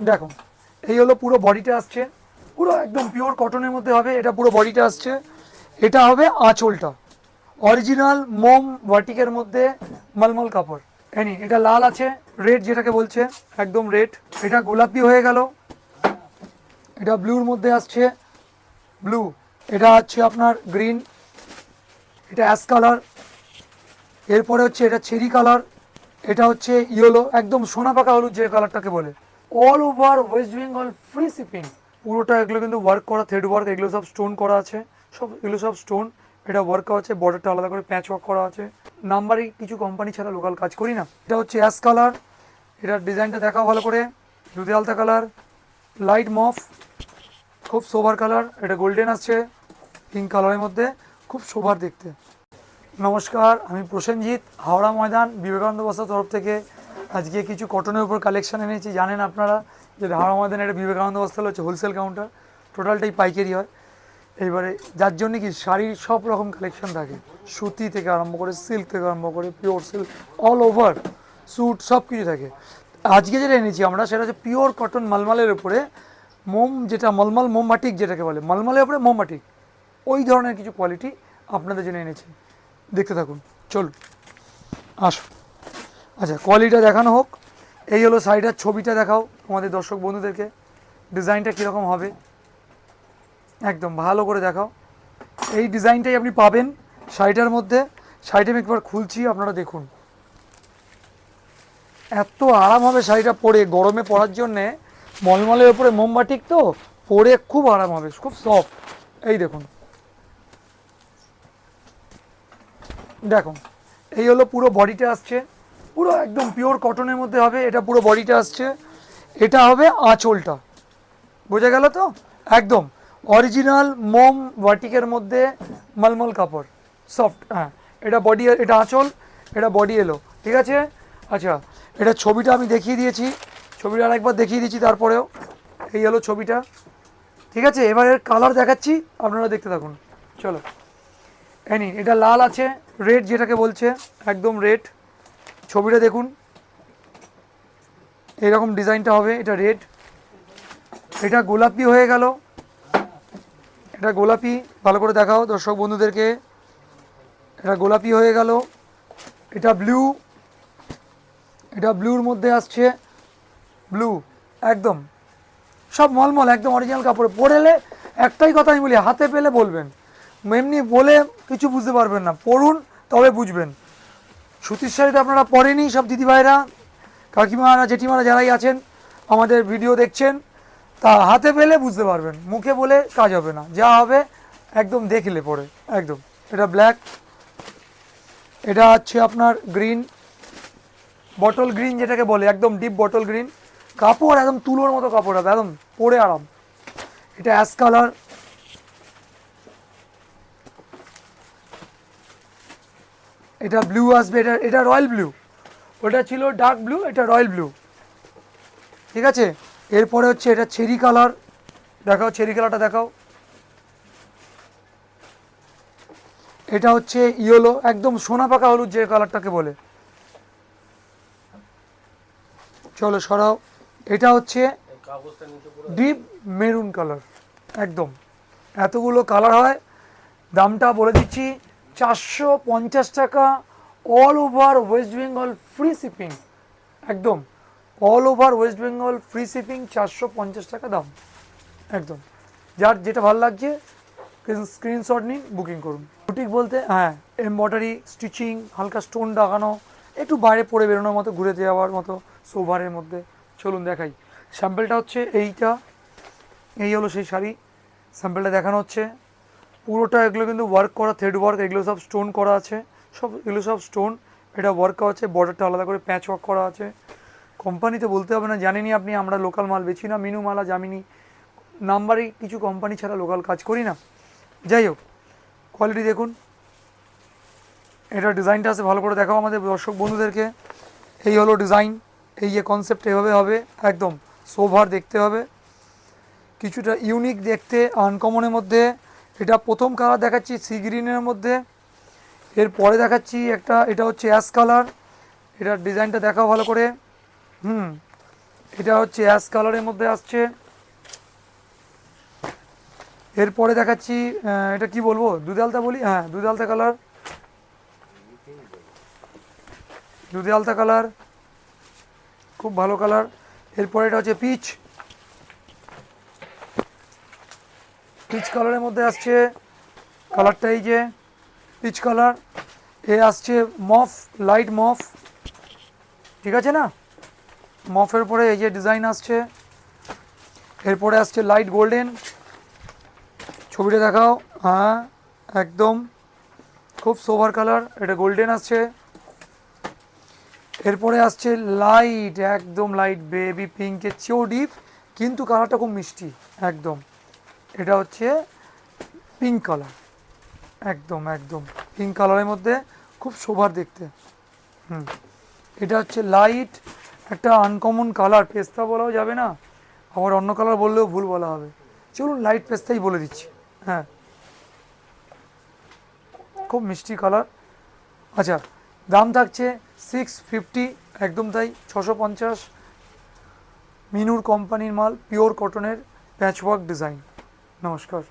দেখো এই হলো পুরো বডিটা আসছে, পুরো একদম পিওর কটনের মধ্যে হবে, এটা পুরো বডিটা আসছে। এটা হবে আঁচলটা, অরিজিনাল মোম বাটিকের মধ্যে মলমল কাপড়। এনি এটা লাল আছে, রেড যেটাকে বলছে, একদম রেড। এটা গোলাপি হয়ে গেল, এটা ব্লুর মধ্যে আসছে, ব্লু। এটা হচ্ছে আপনার গ্রিন, এটা অ্যাশ কালার। এরপরে হচ্ছে এটা চেরি কালার, এটা হচ্ছে ইয়েলো, একদম সোনা পাকা হলুদ যে কালারটাকে বলে। All over West Bengal free shipping. পুরোটা এগুলো কিন্তু ওয়ার্ক করা, থ্রেড ওয়ার্ক, এগুলো সব স্টোন করা আছে, সব এগুলো সব স্টোন। এটা ওয়ার্ক করা আছে, বর্ডারটা আলাদা করে প্যাচ ওয়ার্ক করা আছে। নাম্বারই কিছু কোম্পানি ছাড়া লোকাল কাজ করি না। এটা হচ্ছে অ্যাশ কালার, এটার ডিজাইনটা দেখাও ভালো করে। দুধে আলতা কালার, লাইট মফ, খুব সোভার কালার। এটা গোল্ডেন আসছে পিঙ্ক কালারের মধ্যে, খুব সোভার দেখতে। নমস্কার, আমি প্রসেনজিৎ, হাওড়া ময়দান বিবেকানন্দ বস্ত্রের তরফ থেকে আজকে কিছু কটনের উপর কালেকশন এনেছি। জানেন আপনারা যে হাওড়া ময়দানে এটা বিবেকানন্দ বস্ত্রালয় হচ্ছে হোলসেল কাউন্টার, টোটালটাই পাইকারি হয়। এইবারে যার জন্য কি শাড়ির সব রকম কালেকশন থাকে, সুতি থেকে আরম্ভ করে সিল্ক থেকে আরম্ভ করে pure silk, all over suit সব কিছু থাকে। আজকে যেটা এনেছি আমরা সেটা হচ্ছে পিওর কটন মালমালের উপরে মোম, যেটা মলমল মোমবাটিক যেটাকে বলে, মলমলের উপরে মোমবাটিক, ওই ধরনের কিছু কোয়ালিটি আপনাদের জন্য এনেছি। দেখতে থাকুন, চলুন আসুন। আচ্ছা, কোয়ালিটিটা দেখানো হোক। এই হলো শাড়িটার ছবিটা দেখাও আমাদের দর্শক বন্ধুদেরকে, ডিজাইনটা কীরকম হবে একদম ভালো করে দেখাও। এই ডিজাইনটাই আপনি পাবেন শাড়িটার মধ্যে। শাড়িটা আমি একবার খুলছি, আপনারা দেখুন। এত আরাম হবে শাড়িটা পরে, গরমে পরার জন্যে। মলমলের ওপরে মোমবাটিক তো, পরে খুব আরাম হবে, খুব সফট। এই দেখুন, দেখুন এই হলো পুরো বডিটা আসছে, পুরো একদম পিওর কটনের মধ্যে হবে, এটা পুরো বডিটা আসছে। এটা হবে আঁচলটা, বোঝা গেল তো? একদম অরিজিনাল মোম বাটিকের মধ্যে মলমল কাপড়, সফট। হ্যাঁ, এটা বডি, এটা আঁচল, এটা বডি এলো, ঠিক আছে। আচ্ছা, এটা ছবিটা আমি দেখিয়ে দিয়েছি, ছবিটা আরেকবার দেখিয়ে দিয়েছি তারপরেও। এই হলো ছবিটা, ঠিক আছে। এবার এর কালার দেখাচ্ছি, আপনারা দেখতে থাকুন, চলো। এনি এটা লাল আছে, রেড যেটাকে বলছে, একদম রেড। ছবিটা দেখুন, এরকম ডিজাইনটা হবে, এটা রেড। এটা গোলাপি হয়ে গেল, এটা গোলাপি, ভালো করে দেখাও দর্শক বন্ধুদেরকে। এটা গোলাপি হয়ে গেল, এটা ব্লু, এটা ব্লুর মধ্যে আসছে, ব্লু একদম সব মলমল, একদম অরিজিনাল কাপড়ে। পরেলে একটাই কথা আমি বলি, হাতে পেলে বলবেন, এমনি বলে কিছু বুঝতে পারবেন না, পড়ুন তবে বুঝবেন। সুতির শাড়িতে আপনারা পরেনি সব দিদিভাইরা, কাকিমারা, জেঠিমারা যারাই আছেন আমাদের ভিডিও দেখছেন, তা হাতে পেলে বুঝতে পারবেন, মুখে বলে কাজ হবে না, যা হবে একদম দেখলে পরে একদম। এটা ব্ল্যাক, এটা হচ্ছে আপনার গ্রিন, বটল গ্রিন যেটাকে বলে, একদম ডিপ বটল গ্রিন। কাপড় একদম তুলোর মতো কাপড় হবে, একদম পরে আরাম। এটা অ্যাশ কালার, এটা ব্লু আসবে, এটা এটা রয়্যাল ব্লু, ওটা ছিল ডার্ক ব্লু, এটা রয়্যাল ব্লু, ঠিক আছে। এরপরে হচ্ছে এটা চেরি কালার, দেখাও চেরি কালারটা দেখাও। এটা হচ্ছে ইয়েলো, একদম সোনা পাকা হলুদ যে কালারটাকে বলে, চলো সরাও। এটা হচ্ছে ডিপ মেরুন কালার, একদম। এতগুলো কালার হয়, দামটা বলে দিচ্ছি 450 টাকা, all over West Bengal free shipping, একদম all over West Bengal free shipping, 450 টাকা দাম একদম। যার যেটা ভালো লাগছে স্ক্রিনশট নিন, বুকিং করুন। বুটিক বলতে হ্যাঁ, এমব্রয়ডারি, স্টিচিং, হালকা স্টোন লাগানো, একটু বাইরে পরে বেরোনোর মতো, ঘুরে যাওয়ার মতো, সোভারের মধ্যে। চলুন দেখাই। স্যাম্পেলটা হচ্ছে এইটা, এই হলো সেই শাড়ি, স্যাম্পেলটা দেখানো হচ্ছে। পুরোটা এগুলো কিন্তু ওয়ার্ক করা, থ্রেড ওয়ার্ক, এগুলো সব স্টোন করা আছে, সব এগুলো সব স্টোন। এটা ওয়ার্ক করা আছে, বর্ডারটা আলাদা করে প্যাচ ওয়ার্ক করা আছে। কোম্পানিতে বলতে হবে না, জানেনই আপনি, আমরা লোকাল মাল বেছি না, মিনু মালা, জামিনি নাম্বারই কিছু কোম্পানি ছাড়া লোকাল কাজ করি না। যাই হোক, কোয়ালিটি দেখুন, এটা ডিজাইনটা আছে, ভালো করে দেখাও আমাদের দর্শক বন্ধুদেরকে। এই হলো ডিজাইন, এই যে কনসেপ্ট এভাবে হবে, একদম সোভার দেখতে হবে, কিছুটা ইউনিক দেখতে, আনকমনের মধ্যে। এটা প্রথম কালার দেখাচ্ছি সি গ্রিনের মধ্যে, এরপরে দেখাচ্ছি একটা, এটা হচ্ছে অ্যাশ কালার। এটার ডিজাইনটা দেখাও ভালো করে। এটা হচ্ছে অ্যাশ কালারের মধ্যে আসছে। এরপরে দেখাচ্ছি এটা কি বলবো, দুধ আলতা বলি, হ্যাঁ দুধ আলতা কালার, দুধ আলতা কালার খুব ভালো কালার। এরপরে এটা হচ্ছে পিচ, পিচ কালারের মধ্যে আসছে কালারটা, এই যে পিচ কালার। এ আসছে মফ, লাইট মফ, ঠিক আছে না, মফের পরে এই যে ডিজাইন আসছে। এরপরে আসছে লাইট গোল্ডেন, ছবিটা দেখাও, হ্যাঁ একদম খুব সোভার কালার, এটা গোল্ডেন আসছে। এরপরে আসছে লাইট, একদম লাইট বেবি পিঙ্কের চেয়েও ডিপ, কিন্তু কালারটা খুব মিষ্টি একদম। এটা হচ্ছে পিঙ্ক কালার, একদম একদম পিঙ্ক কালারের মধ্যে খুব সোভার দেখতে। এটা হচ্ছে লাইট, একটা আনকমন কালার, পেস্তা বলাও যাবে না, আবার অন্য কালার বললেও ভুল বলা হবে, চলুন লাইট পেস্তাই বলে দিচ্ছি। হ্যাঁ, খুব মিষ্টি কালার। আচ্ছা, দাম থাকছে 650, একদম তাই, 650, মিনুর কোম্পানির মাল, পিওর কটনের প্যাচওয়ার্ক ডিজাইন। নমস্কার।